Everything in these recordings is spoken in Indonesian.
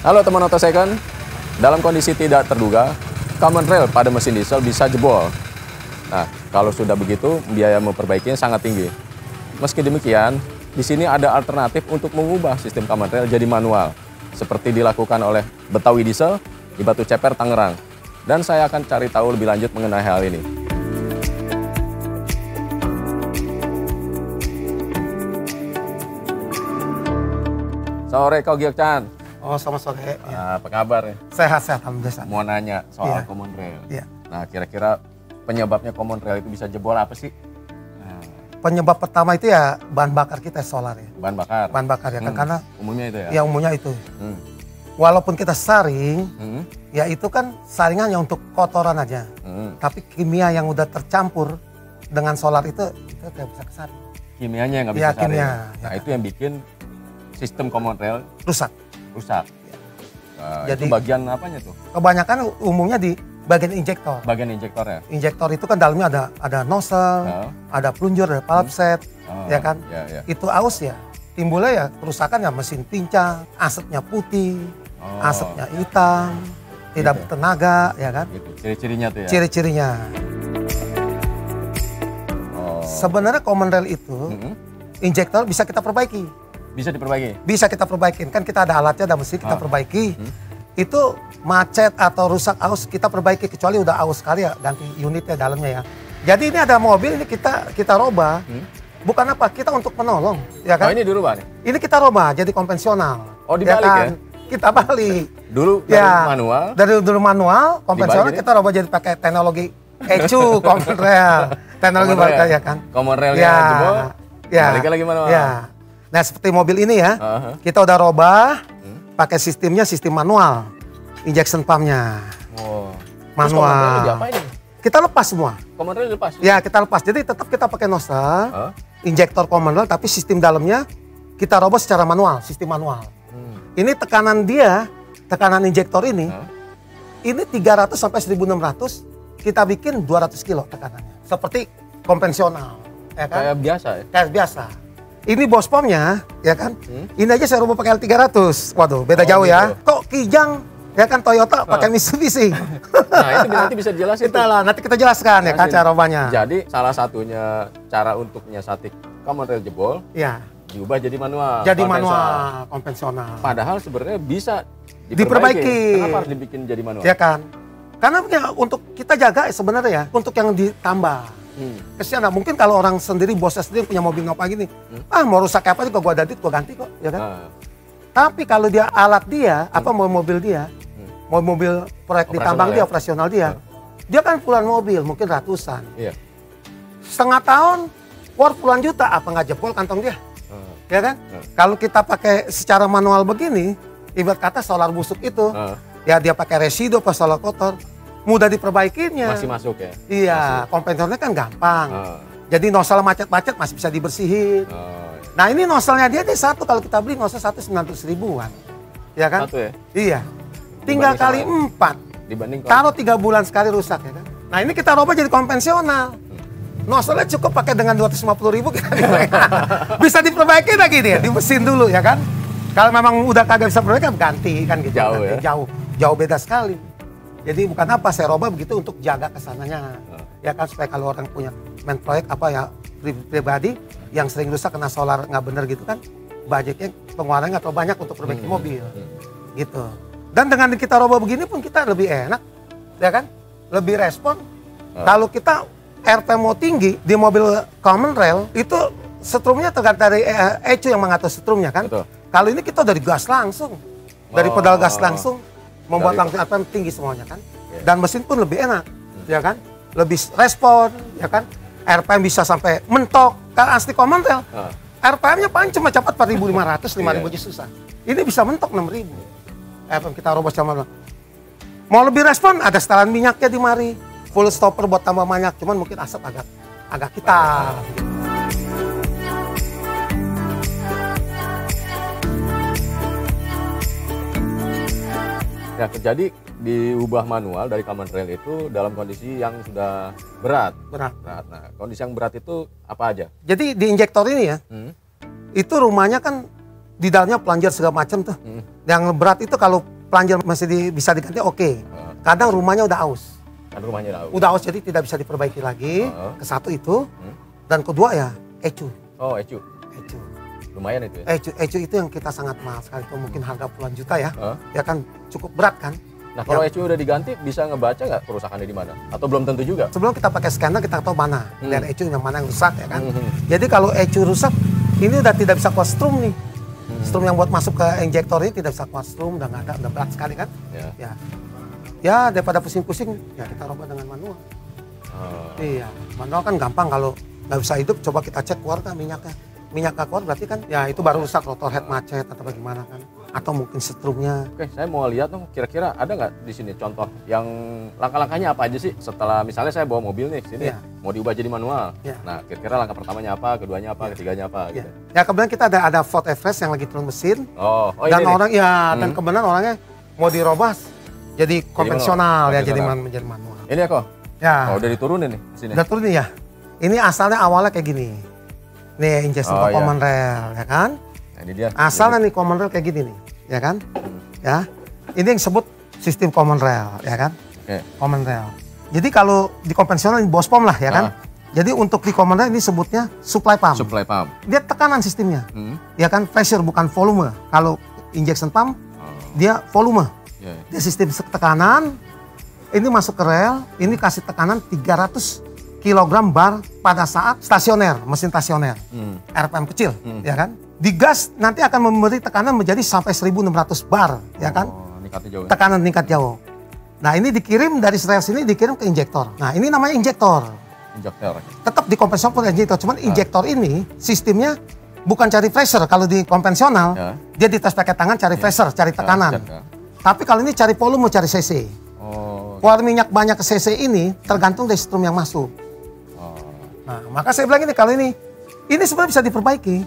Halo teman Auto Second, dalam kondisi tidak terduga, common rail pada mesin diesel bisa jebol. Nah, kalau sudah begitu, biaya memperbaikinya sangat tinggi. Meski demikian, di sini ada alternatif untuk mengubah sistem common rail jadi manual, seperti dilakukan oleh Betawi Diesel di Batu Ceper, Tangerang. Dan saya akan cari tahu lebih lanjut mengenai hal ini. Sore, Kau Giok Chan. Oh, selamat sore. Nah, apa kabar ya? Sehat-sehat, alhamdulillah. Mau nanya soal Iya. common rail. Iya. Nah, kira-kira penyebabnya common rail itu bisa jebol apa sih? Nah, Penyebab pertama itu ya bahan bakar kita solar ya. bahan bakar. Bahan bakar ya kan karena Umumnya itu ya? ya umumnya itu. Hmm. Walaupun kita saring, Hmm. ya itu kan saringannya untuk kotoran aja. Hmm. Tapi kimia yang udah tercampur dengan solar itu tidak bisa kesaring. Kimianya yang nggak Iya, bisa saring. kimia, Nah, ya itu yang bikin sistem common rail Rusak. rusak. Nah, Jadi- itu bagian apanya tuh? Kebanyakan umumnya di bagian injektor. Bagian injektornya? Injektor itu kan dalamnya ada nozzle, Oh. ada plunger, ada valve set, Oh, ya kan? Ya, ya. Itu aus ya. Timbulnya ya kerusakan ya mesin pincang, asapnya putih, Oh, asapnya hitam, tidak Gitu. bertenaga, ya kan? gitu. Ciri-cirinya tuh ya? Ciri-cirinya. Oh. Sebenarnya common rail itu, Mm-mm. injektor bisa kita perbaiki. Bisa diperbaiki? Bisa kita perbaikin. Kan kita ada alatnya, ada mesin, kita Ah. perbaiki. Itu macet atau rusak aus, kita perbaiki. Kecuali udah aus sekali ya, ganti unitnya dalamnya ya. Jadi ini ada mobil, ini kita robah. Bukan apa, kita untuk menolong. Ya Oh, kan? ini dirubah nih? Ini kita robah, jadi konvensional. Oh, dibalik ya? Kita balik. Dulu dari Ya, manual? Dari dulu manual, konvensional Dibalik kita robah jadi pakai teknologi ECU, common rail. Teknologi Common rail. balik ya kan. Common railnya Ya, jebol, ya, baliknya lagi manual? Ya. Nah seperti mobil ini ya, Aha. kita udah robah, pakai sistemnya sistem manual. Injection pumpnya, Oh. Terus common rail manual. diapain nih? Kita lepas semua. Common rail lepas? Ya kita lepas, jadi tetap kita pakai nozzle, Hah? injektor common rail, tapi sistem dalamnya kita robah secara manual, sistem manual. Ini tekanan dia, tekanan injektor ini, Hah? ini 300 sampai 1600, kita bikin 200 kilo tekanannya. Seperti konvensional, ya kan? Kayak biasa ya? Kayak biasa. Ini bos pomnya, ya kan? Ini aja saya rubah pakai L300. Waduh, beda Oh, jauh ya. gitu. Kok Kijang, ya kan Toyota pakai Mitsubishi. Nah, itu nanti bisa dijelasin Kita tuh. lah, nanti kita jelaskan ya kan Jelasin. cara robahnya. Jadi salah satunya cara untuk menyiasati common rail jebol Ya, diubah jadi manual. jadi konvensional. manual, konvensional. Padahal sebenarnya bisa Diperbaiki. Kenapa harus dibikin jadi manual? Ya kan? Karena ya, untuk kita jaga sebenarnya ya, untuk yang ditambah. Kesian lah, mungkin kalau orang sendiri, bosnya sendiri punya mobil ngapa gini, mau rusak apa juga gua ada duit, gua ganti kok, ya kan? Nah, Tapi kalau dia alat dia, apa mau mobil dia, mau mobil proyek Operasional ditambang dia, ya? operasional dia kan puluhan mobil, mungkin ratusan. iya. Setengah tahun, worth puluhan juta, apa nggak jebol kantong dia, ya kan? Kalau kita pakai secara manual begini, ibarat kata solar busuk itu, ya dia pakai residu apa solar kotor, mudah diperbaikinya. Masih masuk ya? Iya, kompensornya kan gampang. Ah. Jadi nozzle macet-macet masih bisa dibersihin. Oh, Nah ini nozzle-nya dia satu, kalau kita beli nozzle 1.900 ribuan. Ya kan? Satu ya? Iya. Tinggal Dibanding kali sama 4. Dibanding Taruh 3 bulan sekali rusak ya kan. Nah ini kita robah jadi konvensional. Nozzle-nya cukup pakai dengan 250.000 kita bisa diperbaiki lagi dia, di mesin dulu ya kan. Kalau memang udah kagak bisa perbaiki ganti kan gitu. Jauh Ganti. ya? Jauh beda sekali. Jadi bukan apa, saya robah begitu untuk jaga kesananya. Ya kan supaya kalau orang punya main proyek apa ya pribadi yang sering rusak kena solar nggak bener gitu kan, budgetnya pengeluarannya nggak terlalu banyak untuk perbaiki mobil. Gitu. Dan dengan kita robah begini pun kita lebih enak, ya kan? Lebih respon. Kalau kita RPM mau tinggi di mobil common rail itu setrumnya tergantung dari ECU yang mengatur setrumnya kan. Betul. Kalau ini kita dari gas langsung, dari pedal gas langsung membuat Dari- langsung RPM tinggi semuanya kan. Dan mesin pun lebih enak, ya kan? Lebih respon, ya kan? RPM bisa sampai mentok. Kalau asli common rail, RPM-nya paling cuma cepat 4.500, 5.000 aja susah. Ini bisa mentok 6.000. RPM kita robos sama. Mau lebih respon, ada setelan minyaknya di mari. Full stopper buat tambah banyak, cuman mungkin asap agak hitam. Ya, jadi diubah manual dari common rail itu dalam kondisi yang sudah berat. Berat. Nah, kondisi yang berat itu apa aja? Jadi di injektor ini ya, itu rumahnya kan di dalamnya plunger segala macam tuh. Yang berat itu kalau plunger masih bisa diganti oke. Kadang rumahnya udah aus. Udah aus jadi tidak bisa diperbaiki lagi. Ke satu itu. Dan kedua ya ecu. Oh, ecu. Lumayan itu ya? Ecu itu yang kita sangat mahal sekali. Itu mungkin harga puluhan juta ya. Ya kan cukup berat kan. Nah kalau ecu udah diganti bisa ngebaca nggak kerusakannya di mana? Atau belum tentu juga? Sebelum kita pakai scanner kita tahu mana. Dari ecu yang mana yang rusak ya kan. Jadi kalau ecu rusak ini udah tidak bisa kuat strum nih. Strum yang buat masuk ke injektor ini tidak bisa kuat strum. Udah nggak ada, udah berat sekali kan. Ya daripada pusing-pusing ya kita rubah dengan manual. Iya manual kan gampang. Kalau nggak bisa hidup coba kita cek keluar kan minyaknya. Minyak nggak keluar berarti kan ya itu baru rusak rotor head macet atau bagaimana kan. Atau mungkin setrumnya. Oke, saya mau lihat dong kira-kira ada nggak di sini contoh yang langkah-langkahnya apa aja sih setelah misalnya saya bawa mobil nih sini mau diubah jadi manual. Nah, kira-kira langkah pertamanya apa, keduanya apa, ketiganya apa gitu. Ya kemudian kita ada Ford Everest yang lagi turun mesin. Dan ini orang dan kebetulan orangnya mau dirobah jadi konvensional jadi manual. Ini ya kok? Ya. Oh, udah diturunin nih sini. Udah turunin ya. Ini asalnya awalnya kayak gini. Nih injection common rail ya kan. Nah, ini dia. Asalnya nih common rail kayak gini nih, ya kan? Ya. Ini yang disebut sistem common rail, ya kan? Common rail. Jadi kalau di konvensional ini BOSPOM lah, ya kan? Jadi untuk di common rail ini sebutnya supply pump. Supply pump. Dia tekanan sistemnya. Ya kan pressure bukan volume. Kalau injection pump dia volume. Dia sistem tekanan. Ini masuk ke rel, ini kasih tekanan 300 kilogram bar pada saat stasioner, mesin stasioner, RPM kecil, ya kan? Digas nanti akan memberi tekanan menjadi sampai 1.600 bar, ya kan? Meningkatnya jauh. Tekanan meningkat jauh. Nah ini dikirim dari rel sini dikirim ke injektor. Nah ini namanya injektor. Tetap di konvensional pun injektor, cuman injektor ini sistemnya bukan cari pressure. Kalau di konvensional dia dites pakai tangan cari pressure, cari tekanan. Tapi kalau ini cari volume, cari cc. Keluar minyak banyak ke cc ini tergantung dari strum yang masuk. Nah, maka saya bilang ini kalau ini sebenarnya bisa diperbaiki.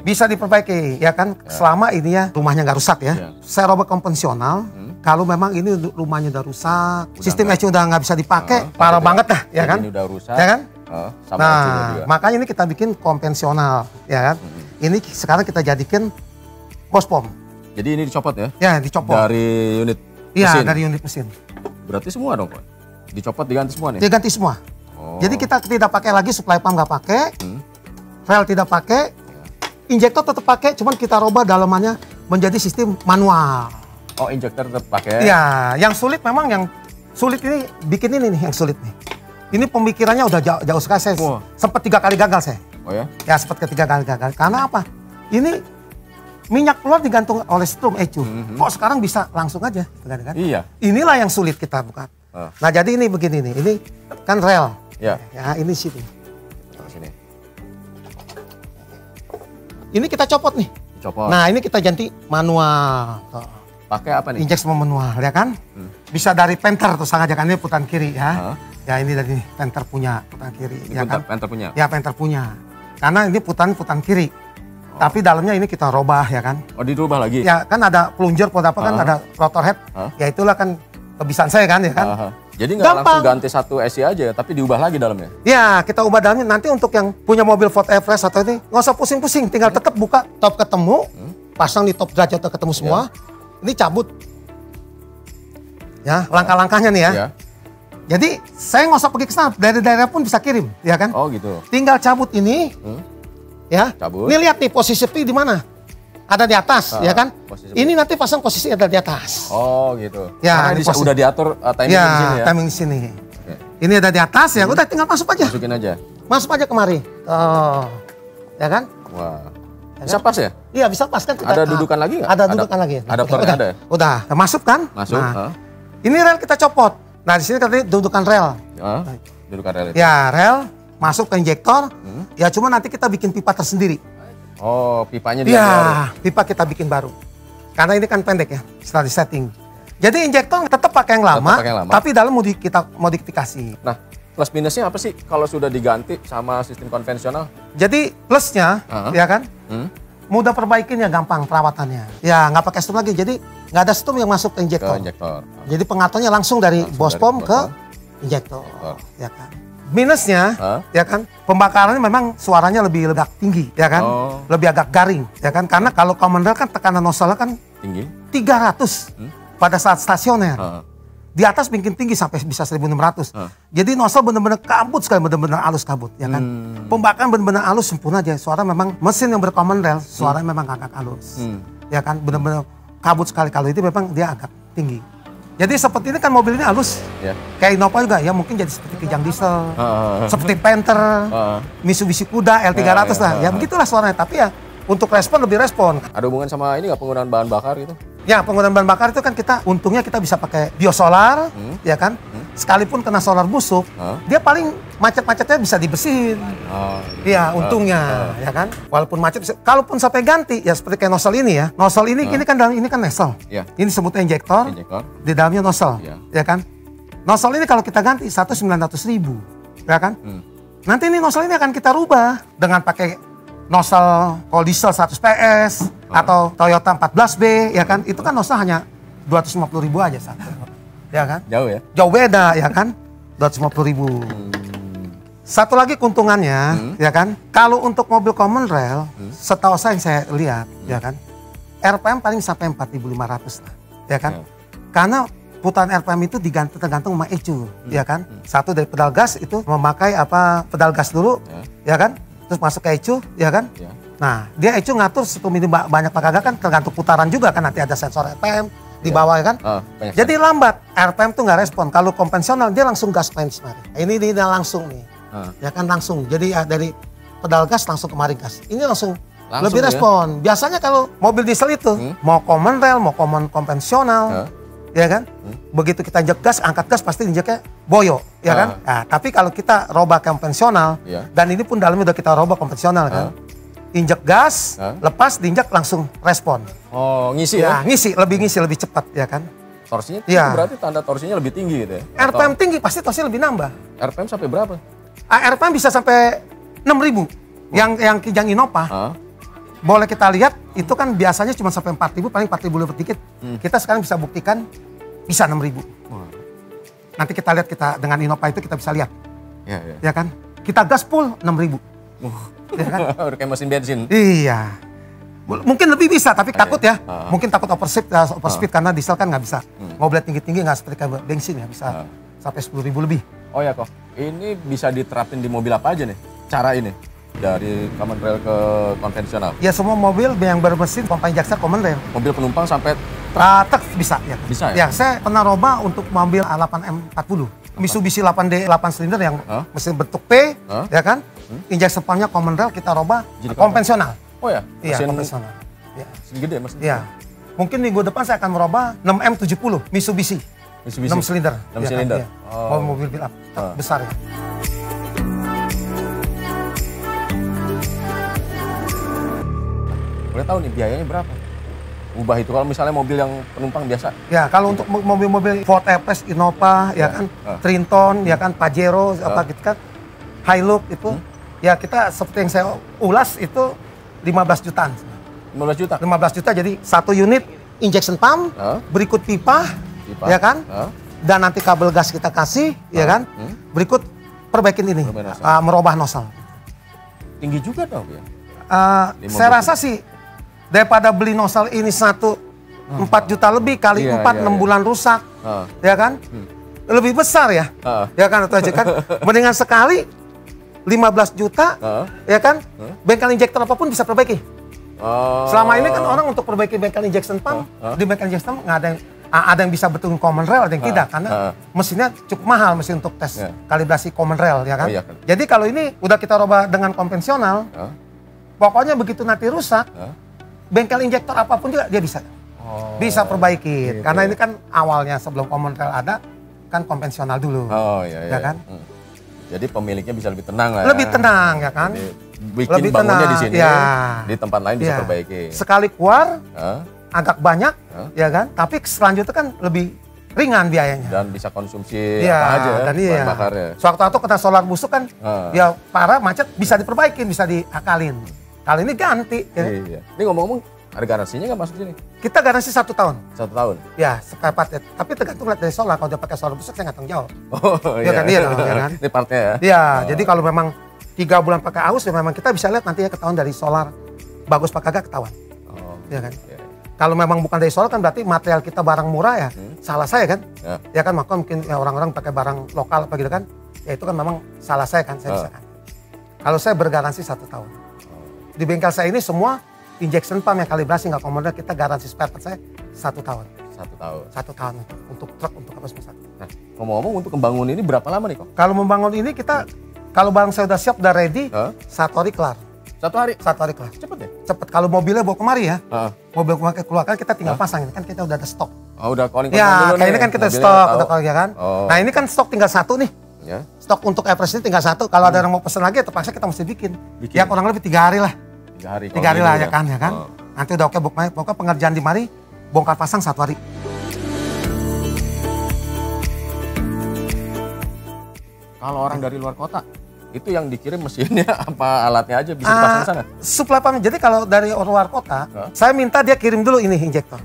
Bisa diperbaiki, ya kan? Selama ini ya rumahnya nggak rusak ya. Saya robot konvensional, kalau memang ini rumahnya udah rusak, sistem ECU udah nggak bisa dipakai, parah banget dah, ya kan? Ini udah rusak, ya kan? Sama nah, makanya ini kita bikin konvensional, ya kan? Ini sekarang kita jadikan BOSPOM. Jadi ini dicopot ya? Ya, dicopot. Dari unit mesin? Iya, dari unit mesin. Berarti semua dong, Pak? Dicopot, diganti semua nih? Diganti semua. Jadi kita tidak pakai lagi supply pump nggak pakai, rel tidak pakai, injektor tetap pakai, cuman kita robah dalamannya menjadi sistem manual. Oh, injektor tetap pakai? Iya, yang sulit memang yang sulit ini bikin ini nih yang sulit nih. Ini pemikirannya udah jauh sekali saya. Sempat 3 kali gagal saya. Oh ya? Ya sempat ketiga kali gagal. Karena apa? Ini minyak keluar digantung oleh strum ECU. Kok sekarang bisa langsung aja? Kan? Iya. Inilah yang sulit kita bukan. Nah jadi ini begini nih, ini kan rel. Ya ini sini. Sini. Ini kita copot nih. Copot. Nah ini kita ganti manual. Pakai apa nih? Injection manual ya kan? Bisa dari penter tuh sengaja kan ini putaran kiri ya. Ya ini dari penter punya putaran kiri. Ini ya kan? Penter punya? Ya penter punya. Karena ini putaran kiri. Tapi dalamnya ini kita robah ya kan? Oh dirubah lagi? Ya kan ada plunger apa kan ada rotor head. Ya itulah kan kebiasaan saya kan ya kan? Jadi nggak langsung ganti satu SI aja, tapi diubah lagi dalamnya? Ya, kita ubah dalamnya. Nanti untuk yang punya mobil Ford Everest atau ini, nggak usah pusing-pusing. Tinggal tetap buka top ketemu, pasang di top derajat ketemu semua. Ini cabut. Ya, langkah-langkahnya nih ya. Jadi, saya nggak usah pergi ke sana. Dari daerah pun bisa kirim, ya kan? Oh gitu. Tinggal cabut ini, ya. Cabut. Ini lihat nih posisi sepi di mana? Ada di atas, ya kan? Ini nanti pasang posisi ada di atas. Oh gitu. Ya, karena udah diatur timing ya, di sini ya? timing di sini. Ini ada di atas ya, udah tinggal masuk aja. Masukin aja? Masuk aja kemari. Oh, ya kan? Wah. Bisa pas ya? Iya bisa pas kan. Ada dudukan lagi nggak? Ada dudukan lagi. Adaptornya ada? Udah, masuk kan? Masuk. Nah, ini rel kita copot. Nah di sini katanya dudukan rel. Dudukan rel itu? Ya rel, masuk ke injektor. Ya cuma nanti kita bikin pipa tersendiri. Oh, pipanya dia. Ya, pipa kita bikin baru. Karena ini kan pendek ya, setelah di setting. Jadi injektor tetap pakai yang lama, tapi dalam kita modifikasi. Nah, plus minusnya apa sih kalau sudah diganti sama sistem konvensional? Jadi plusnya, ya kan, mudah perbaikinnya, gampang perawatannya. Ya nggak pakai strum lagi, jadi nggak ada strum yang masuk ke injektor. Jadi pengaturnya langsung dari BOSPOM ke injektor, ya kan. Minusnya, ya kan, pembakarannya memang suaranya lebih agak tinggi, ya kan, lebih agak garing, ya kan, karena kalau common rail kan tekanan nozzle kan tinggi, 300 pada saat stasioner. Di atas bikin tinggi sampai bisa 1600. Jadi nozzle benar-benar kabut sekali, benar-benar halus kabut, ya kan. Pembakaran benar-benar halus sempurna aja. Suara memang mesin yang bercommon rail, suaranya memang agak halus, ya kan, benar-benar kabut sekali. Kalau itu memang dia agak tinggi. Jadi seperti ini kan mobil ini halus, kayak Innova juga ya, mungkin jadi seperti Kijang Diesel, seperti Panther, Mitsubishi Kuda, L300 lah, ya begitulah suaranya. Tapi ya untuk respon lebih respon. Ada hubungan sama ini nggak, penggunaan bahan bakar gitu? Ya, penggunaan bahan bakar itu kan kita untungnya kita bisa pakai biosolar, ya kan. Sekalipun kena solar busuk, dia paling macet-macetnya bisa dibersihin. Iya, untungnya, ya kan. Walaupun macet, kalaupun sampai ganti, ya seperti kayak nozzle ini ya. Nozzle ini kan dalam ini kan nozzle. Ini sebutnya injektor. Di dalamnya nozzle, ya kan. Nozzle ini kalau kita ganti 1.900.000, ya kan. Nanti ini nozzle ini akan kita rubah dengan pakai nozzle kalau diesel 100 PS atau Toyota 14B, ya kan. Itu kan nozzle hanya 250.000 aja satu. Ya kan? Jauh ya? Jauh beda, ya kan? 250.000. Satu lagi keuntungannya, ya kan? Kalau untuk mobil common rail, setahu saya yang saya lihat, ya kan? RPM paling sampai 4.500 lah, ya kan? Karena putaran RPM itu tergantung sama ECU, ya kan? Satu dari pedal gas itu memakai pedal gas dulu, ya kan? Terus masuk ke ECU, ya kan? Nah, dia ECU ngatur setumini banyak apa kagak kan tergantung putaran juga kan, nanti ada sensor RPM di bawah, ya kan? Jadi lambat, RPM tuh nggak respon. Kalau konvensional dia langsung gas main semari. Ini dia langsung nih, ya kan, langsung. Jadi dari pedal gas langsung kemari gas. Ini langsung lebih respon. Biasanya kalau mobil diesel itu mau common rail, mau konvensional, ya kan? Begitu kita injek gas, angkat gas pasti injeknya boyo, ya kan? Nah, tapi kalau kita robah konvensional, dan ini pun dalamnya udah kita robah konvensional kan, injek gas, lepas diinjek langsung respon. Oh, ngisi ya? Ngisi, lebih cepat, ya kan? Torsinya itu berarti tanda torsinya lebih tinggi gitu ya? RPM tinggi pasti torsinya lebih nambah. RPM sampai berapa? RPM bisa sampai 6.000. Yang Kijang Innova, boleh kita lihat itu kan biasanya cuma sampai 4.000, paling 4.000 lebih dikit. Kita sekarang bisa buktikan bisa 6.000. Nanti kita lihat, kita dengan Innova itu kita bisa lihat. Ya kan? Kita gas full 6.000. Ya kan? Udah kayak mesin bensin. Iya. Mungkin lebih bisa, tapi takut ya. Mungkin takut overspeed karena diesel kan nggak bisa. Mobil tinggi-tinggi nggak seperti kayak bensin ya, bisa sampai 10.000 lebih. Oh ya kok, ini bisa diterapin di mobil apa aja nih? Cara ini dari common rail ke konvensional? Ya semua mobil yang bermesin pompa injection common rail. Mobil penumpang sampai bisa ya. Bisa ya? Ya, saya pernah roba untuk mobil A8M40. Mitsubishi 8D 8 silinder yang mesin bentuk P, ya kan? Injection pumpnya common rail kita roba konvensional. Oh ya? Iya, konvensional. Ya. Gede mesin. Iya. Mungkin minggu depan saya akan merubah 6M70 Mitsubishi. 6 silinder. 6 silinder. Kan? Ya. Mobil build up besar ya. Boleh tahu nih biayanya berapa? Ubah itu kalau misalnya mobil yang penumpang biasa. Ya, kalau untuk mobil-mobil Ford Everest, Innova, ya kan, Triton, ya kan, Pajero, apa gitu kan, Hilux itu, ya kita seperti yang saya ulas itu 15 jutaan. 15 juta? 15 juta, jadi satu unit injection pump, berikut pipa, ya kan, dan nanti kabel gas kita kasih, ya kan, berikut perbaikin ini, merubah nozzle. Tinggi juga dong ya? Saya rasa sih, daripada beli nozzle ini 4 juta lebih kali 4, 6 bulan rusak, ya kan, lebih besar ya, ya kan, atau aja kan, mendingan sekali 15 juta, ya kan, bengkel injektor apapun bisa perbaiki. Selama ini kan orang untuk perbaiki bengkel injection pump, di bengkel injection pump nggak ada yang bisa betulin common rail, ada yang tidak, karena mesinnya cukup mahal, mesin untuk tes kalibrasi common rail, ya kan. Jadi kalau ini udah kita robah dengan konvensional, pokoknya begitu nanti rusak, bengkel injektor apapun juga dia bisa perbaiki, karena ini kan awalnya sebelum common rail ada kan konvensional dulu, ya kan. Jadi pemiliknya bisa lebih tenang lah. Lebih tenang, ya kan. Jadi, bikin bangunnya di sini, di tempat lain bisa perbaiki. Sekali keluar, agak banyak, ya kan. Tapi selanjutnya kan lebih ringan biayanya. Dan bisa konsumsi apa aja dan bahan bakarnya. Sewaktu-waktu kena solar busuk kan, ya parah macet bisa diperbaikin, bisa diakalin. Kali ini ganti. Iya. Ini ngomong-ngomong, Ada garansinya nggak masuk sini? Kita garansi 1 tahun. 1 tahun. Ya, spare part ya. Tapi tergantung lihat dari solar. Kalau dia pakai solar besar, saya nggak tanggung jawab. Oh Iya kan, iya dong, ya kan? Ini partnya ya? Iya, jadi kalau memang 3 bulan pakai aus, ya memang kita bisa lihat nanti ya ketahuan dari solar. Bagus apa kagak ketahuan. Oh, Iya kan? iya. Kalau memang bukan dari solar kan berarti material kita barang murah ya. Salah saya kan? Ya. Ya kan, maka mungkin ya orang-orang pakai barang lokal apa gitu kan. Ya itu kan memang salah saya kan, saya bisa kan. Kalau saya bergaransi 1 tahun. Di bengkel saya ini semua injection pump yang kalibrasi nggak komodo, kita garansi spare part saya 1 tahun. 1 tahun. 1 tahun untuk truk, untuk apa semua. Nah, ngomong-ngomong untuk membangun ini berapa lama nih kok? Kalau membangun ini kita, kalau barang saya udah siap, udah ready, Hah? 1 hari kelar. 1 hari? 1 hari kelar. Cepet ya? Cepet. Kalau mobilnya bawa kemari ya, Heeh. mobil keluarkan kita tinggal pasang. Ini kan kita udah ada stok. Oh, udah calling Ya, dulu kayak ini nih. kan kita Mobilnya stok, tahu. udah kalau ya kan. Oh. Nah ini kan stok tinggal 1 nih. Ya. Stok untuk Everest ini tinggal 1. Kalau ada yang mau pesen lagi, terpaksa kita mesti bikin. Bikin. Ya kurang lebih 3 hari lah. 3 hari. 3 hari lah dulu ya kan, ya kan. Oh. Nanti udah oke, pokoknya pengerjaan di mari, bongkar pasang 1 hari. Kalau orang dari luar kota, itu yang dikirim mesinnya apa alatnya aja bisa dipasang di sana? Supply pump. Jadi kalau dari luar kota, Hah? saya minta dia kirim dulu ini injektor.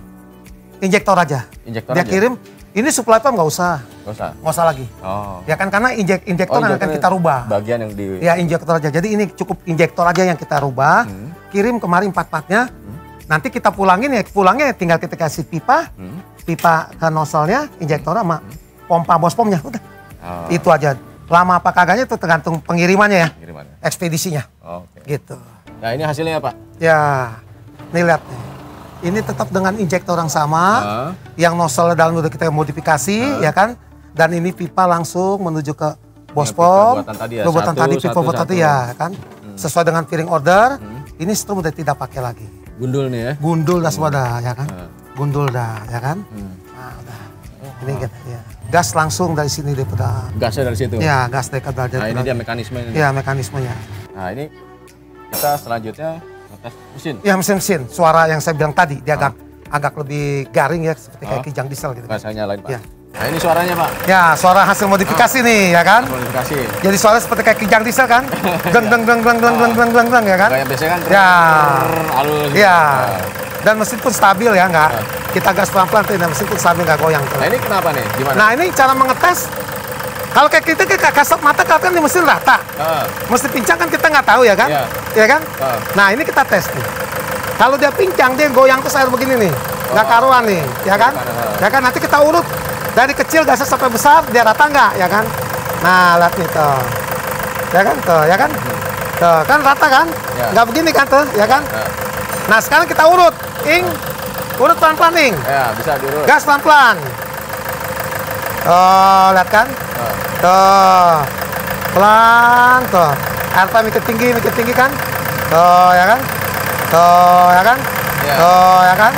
Injektor aja. Injektor Dia aja? kirim, ini supply pump nggak usah. Nggak usah? Nggak usah lagi. Oh. Ya kan, karena injektor yang akan injektornya kita rubah. Bagian yang di... Ya injektor aja. Jadi ini cukup injektor aja yang kita rubah. Kirim kemarin 4 partnya. Nanti kita pulangin ya, pulangnya tinggal kita kasih pipa. Pipa ke nozzle-nya, injektor sama pompa bospomnya. Udah. Oh. Itu aja. Lama apa kagaknya itu tergantung pengirimannya ya. Kirimannya. Ekspedisinya. Oke. Gitu. Nah ini hasilnya Pak? Ya, nih lihat nih. Ini tetap dengan injektor yang sama, yang nozzle dalam udah kita modifikasi, ya kan? Dan ini pipa langsung menuju ke bospom. Pipa buatan tadi ya? Buatan tadi, Satu, pipa satu, buatan satu. tadi ya kan? Sesuai dengan piring order, ini strum udah tidak pakai lagi. Gundul nih ya? Gundul dah semua dah, ya kan? Gundul dah, ya kan? Nah, udah. Ini kita, ya. Gas langsung dari sini daripada. Gasnya dari situ? Ya, gas dari dari. Nah ini dia mekanismenya. Ya, mekanismenya. Nah ini kita selanjutnya ngetes mesin. Ya, mesin-mesin. Suara yang saya bilang tadi, dia agak lebih garing ya, seperti kayak kijang diesel gitu. Nggak saya nyalain Pak. Ya. Nah ini suaranya Pak. Ya, suara hasil modifikasi nih, ya kan? Modifikasi. Jadi suara seperti kayak kijang diesel kan? Deng deng deng deng deng deng deng deng deng, ya kan? Kayak biasanya kan Ya. halus. Ya. Dan mesin pun stabil ya, nggak? Kita gas pelan-pelan, dan mesin pun stabil, nggak goyang. Nah ini kenapa nih? Gimana? Nah ini cara mengetes. Kalau kayak kita kayak kasat mata kan di mesin rata. Mesin pincang kan kita nggak tahu ya kan? Iya. Ya kan? Nah ini kita tes nih. Kalau dia pincang, dia goyang terus air begini nih. Nggak karuan nih, ya kan? Ya kan, nanti kita urut. Dari kecil gasnya sampai besar, dia rata nggak, ya kan? Nah, lihat nih tuh. Ya kan, tuh, ya kan? Tuh, kan rata kan? Ya. Nggak begini kan tuh, ya kan? Nah, sekarang kita urut. Urut pelan-pelan, Ing. Ya bisa diurut. Gas pelan-pelan. Tuh, lihat kan? Tuh. Pelan, tuh. RPM ikut tinggi kan? Tuh, ya kan? Tuh, ya kan? Ya. Tuh, ya kan?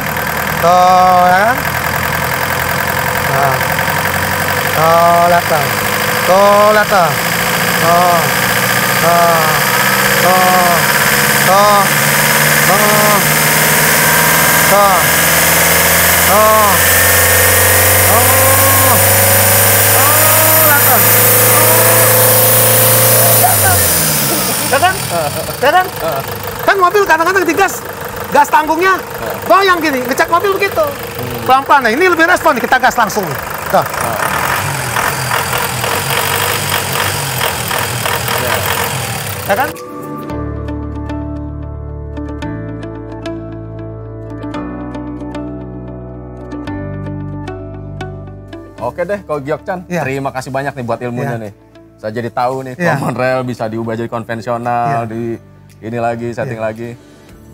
Tuh, ya kan? Tuh. Tuh, lihat tuh. Tuh, lihat tuh. Tuh. Tuh. Tuh. Tuh. Tuh. Tuh. Tuh. Ya kan? Ya kan? Kan mobil kadang-kadang digas, gas tanggungnya goyang gini, ngecek mobil begitu. Pelan-pelan, nah ini lebih respon, kita gas langsung. Tuh. Ya kan? Oke deh, Ko Giokchan. Ya. Terima kasih banyak nih buat ilmunya Ya. nih. Saya jadi tahu nih, Ya. common rail bisa diubah jadi konvensional, Ya. di ini lagi, setting lagi.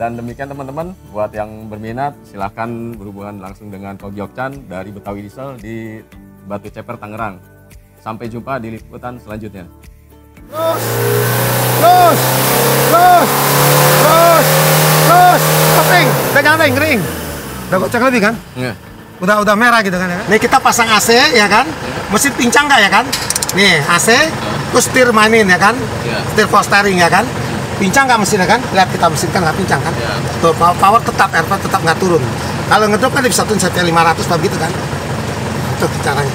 Dan demikian teman-teman, buat yang berminat silahkan berhubungan langsung dengan Ko Giokchan dari Betawi Diesel di Batu Ceper, Tangerang. Sampai jumpa di liputan selanjutnya. Terus, Ring, pegang ring. Udah goceng lebih kan? Iya. Udah merah gitu kan ya. Nih kita pasang AC ya kan? Mesin pincang nggak ya kan? Nih AC, terus setir mainin ya kan? Iya. Setir power steering ya kan? Pincang nggak mesinnya kan? Lihat kita mesin kan nggak pincang kan? Iya. Tuh power tetap, airflow tetap nggak turun. Kalau ngedrop kan bisa turun sampai 500 begitu kan? Itu caranya.